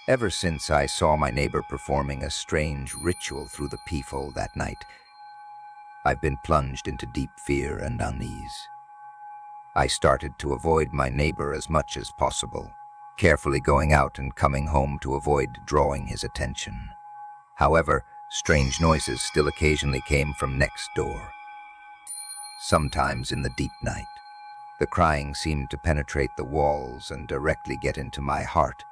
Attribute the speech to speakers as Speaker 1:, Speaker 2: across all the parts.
Speaker 1: Ever since I saw my neighbor performing a strange ritual through the peephole that night, I've been plunged into deep fear and unease. I started to avoid my neighbor as much as possible, carefully going out and coming home to avoid drawing his attention. However, strange noises still occasionally came from next door. Sometimes in the deep night, the crying seemed to penetrate the walls and directly get into my heart,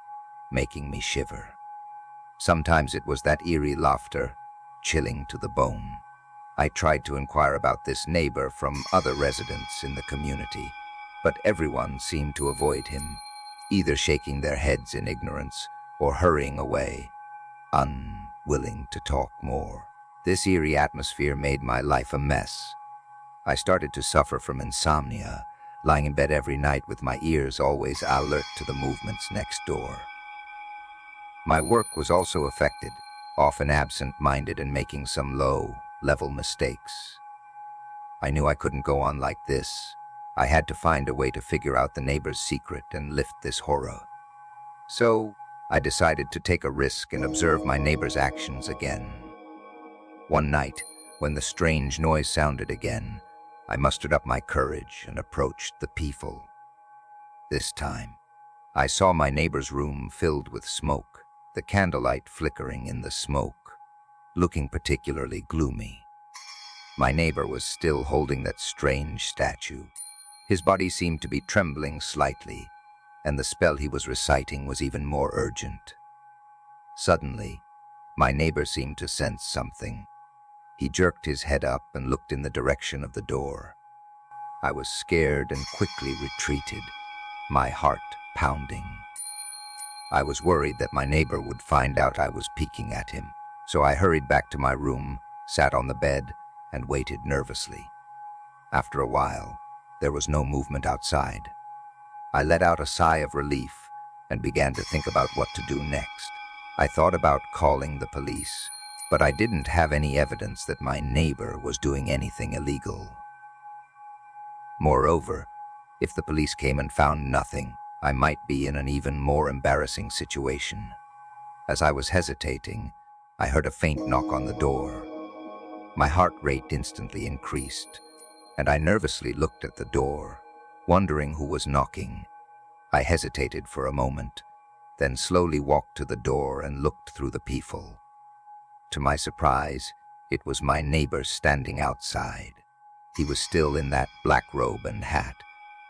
Speaker 1: making me shiver. Sometimes it was that eerie laughter, chilling to the bone. I tried to inquire about this neighbor from other residents in the community, but everyone seemed to avoid him, either shaking their heads in ignorance or hurrying away, unwilling to talk more. This eerie atmosphere made my life a mess. I started to suffer from insomnia, lying in bed every night with my ears always alert to the movements next door. My work was also affected, often absent-minded and making some low-level mistakes. I knew I couldn't go on like this. I had to find a way to figure out the neighbor's secret and lift this horror. So, I decided to take a risk and observe my neighbor's actions again. One night, when the strange noise sounded again, I mustered up my courage and approached the peephole. This time, I saw my neighbor's room filled with smoke, the candlelight flickering in the smoke, looking particularly gloomy. My neighbor was still holding that strange statue. His body seemed to be trembling slightly, and the spell he was reciting was even more urgent. Suddenly, my neighbor seemed to sense something. He jerked his head up and looked in the direction of the door. I was scared and quickly retreated, my heart pounding. I was worried that my neighbor would find out I was peeking at him, so I hurried back to my room, sat on the bed, and waited nervously. After a while, there was no movement outside. I let out a sigh of relief and began to think about what to do next. I thought about calling the police, but I didn't have any evidence that my neighbor was doing anything illegal. Moreover, if the police came and found nothing, I might be in an even more embarrassing situation. As I was hesitating, I heard a faint knock on the door. My heart rate instantly increased, and I nervously looked at the door, wondering who was knocking. I hesitated for a moment, then slowly walked to the door and looked through the peephole. To my surprise, it was my neighbor standing outside. He was still in that black robe and hat,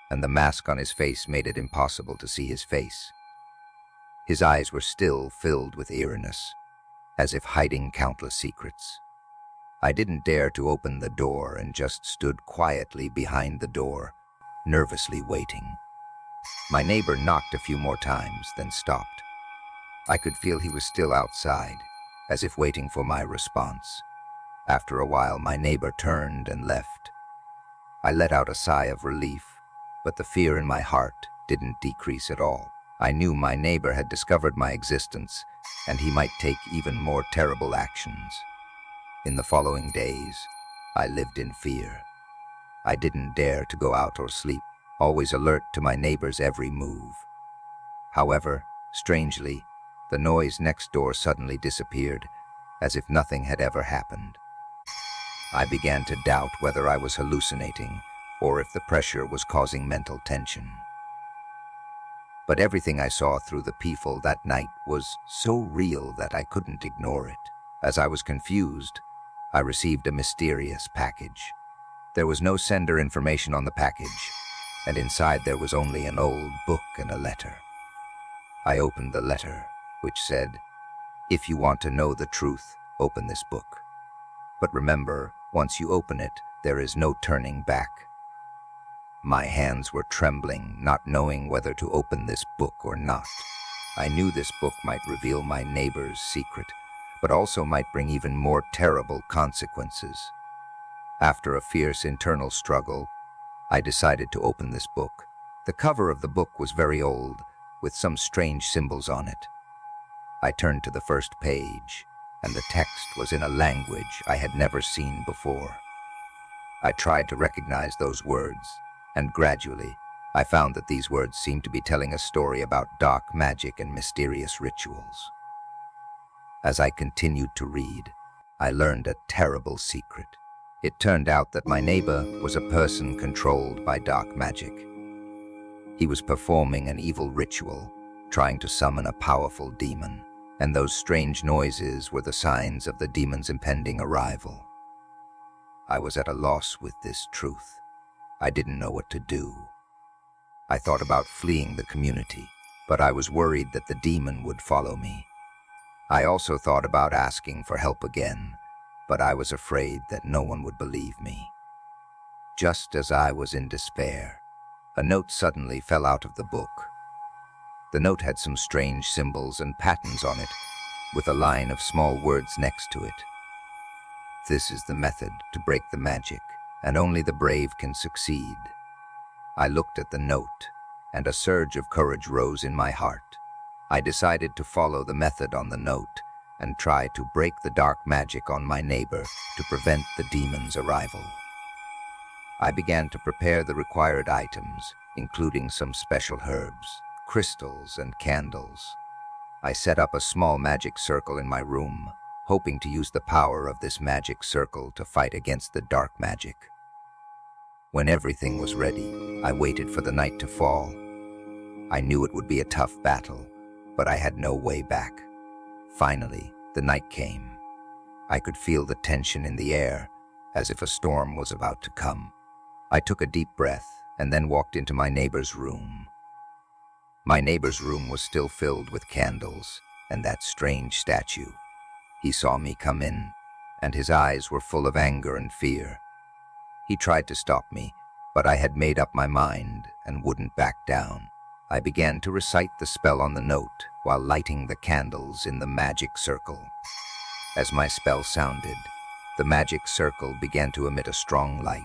Speaker 1: and the mask on his face made it impossible to see his face. His eyes were still filled with eeriness, as if hiding countless secrets. I didn't dare to open the door and just stood quietly behind the door, nervously waiting. My neighbor knocked a few more times, then stopped. I could feel he was still outside, as if waiting for my response. After a while, my neighbor turned and left. I let out a sigh of relief, but the fear in my heart didn't decrease at all. I knew my neighbor had discovered my existence, and he might take even more terrible actions. In the following days, I lived in fear. I didn't dare to go out or sleep, always alert to my neighbor's every move. However, strangely, the noise next door suddenly disappeared, as if nothing had ever happened. I began to doubt whether I was hallucinating or if the pressure was causing mental tension. But everything I saw through the peephole that night was so real that I couldn't ignore it. As I was confused, I received a mysterious package. There was no sender information on the package, and inside there was only an old book and a letter. I opened the letter, which said, "If you want to know the truth, open this book. But remember, once you open it, there is no turning back." My hands were trembling, not knowing whether to open this book or not. I knew this book might reveal my neighbor's secret, but also might bring even more terrible consequences. After a fierce internal struggle, I decided to open this book. The cover of the book was very old, with some strange symbols on it. I turned to the first page, and the text was in a language I had never seen before. I tried to recognize those words, and gradually I found that these words seemed to be telling a story about dark magic and mysterious rituals. As I continued to read, I learned a terrible secret. It turned out that my neighbor was a person controlled by dark magic. He was performing an evil ritual, trying to summon a powerful demon, and those strange noises were the signs of the demon's impending arrival. I was at a loss with this truth. I didn't know what to do. I thought about fleeing the community, but I was worried that the demon would follow me. I also thought about asking for help again, but I was afraid that no one would believe me. Just as I was in despair, a note suddenly fell out of the book. The note had some strange symbols and patterns on it, with a line of small words next to it. This is the method to break the magic, and only the brave can succeed. I looked at the note, and a surge of courage rose in my heart. I decided to follow the method on the note and try to break the dark magic on my neighbor to prevent the demon's arrival. I began to prepare the required items, including some special herbs, crystals, and candles. I set up a small magic circle in my room, hoping to use the power of this magic circle to fight against the dark magic. When everything was ready, I waited for the night to fall. I knew it would be a tough battle, but I had no way back. Finally, the night came. I could feel the tension in the air, as if a storm was about to come. I took a deep breath and then walked into my neighbor's room. My neighbor's room was still filled with candles and that strange statue. He saw me come in, and his eyes were full of anger and fear. He tried to stop me, but I had made up my mind and wouldn't back down. I began to recite the spell on the note while lighting the candles in the magic circle. As my spell sounded, the magic circle began to emit a strong light.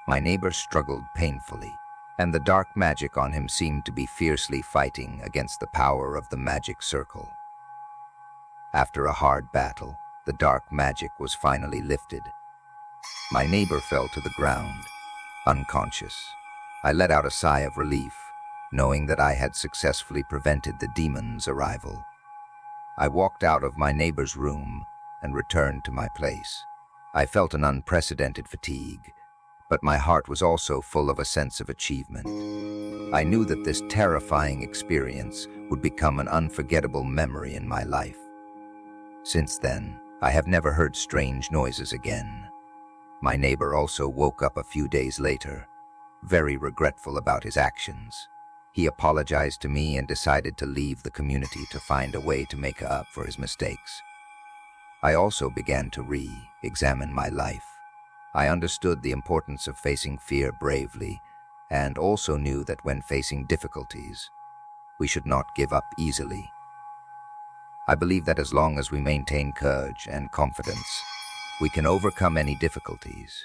Speaker 1: My neighbor struggled painfully, and the dark magic on him seemed to be fiercely fighting against the power of the magic circle. After a hard battle, the dark magic was finally lifted. My neighbor fell to the ground, unconscious. I let out a sigh of relief, knowing that I had successfully prevented the demon's arrival. I walked out of my neighbor's room and returned to my place. I felt an unprecedented fatigue, but my heart was also full of a sense of achievement. I knew that this terrifying experience would become an unforgettable memory in my life. Since then, I have never heard strange noises again. My neighbor also woke up a few days later, very regretful about his actions. He apologized to me and decided to leave the community to find a way to make up for his mistakes. I also began to re-examine my life. I understood the importance of facing fear bravely, and also knew that when facing difficulties, we should not give up easily. I believe that as long as we maintain courage and confidence, we can overcome any difficulties.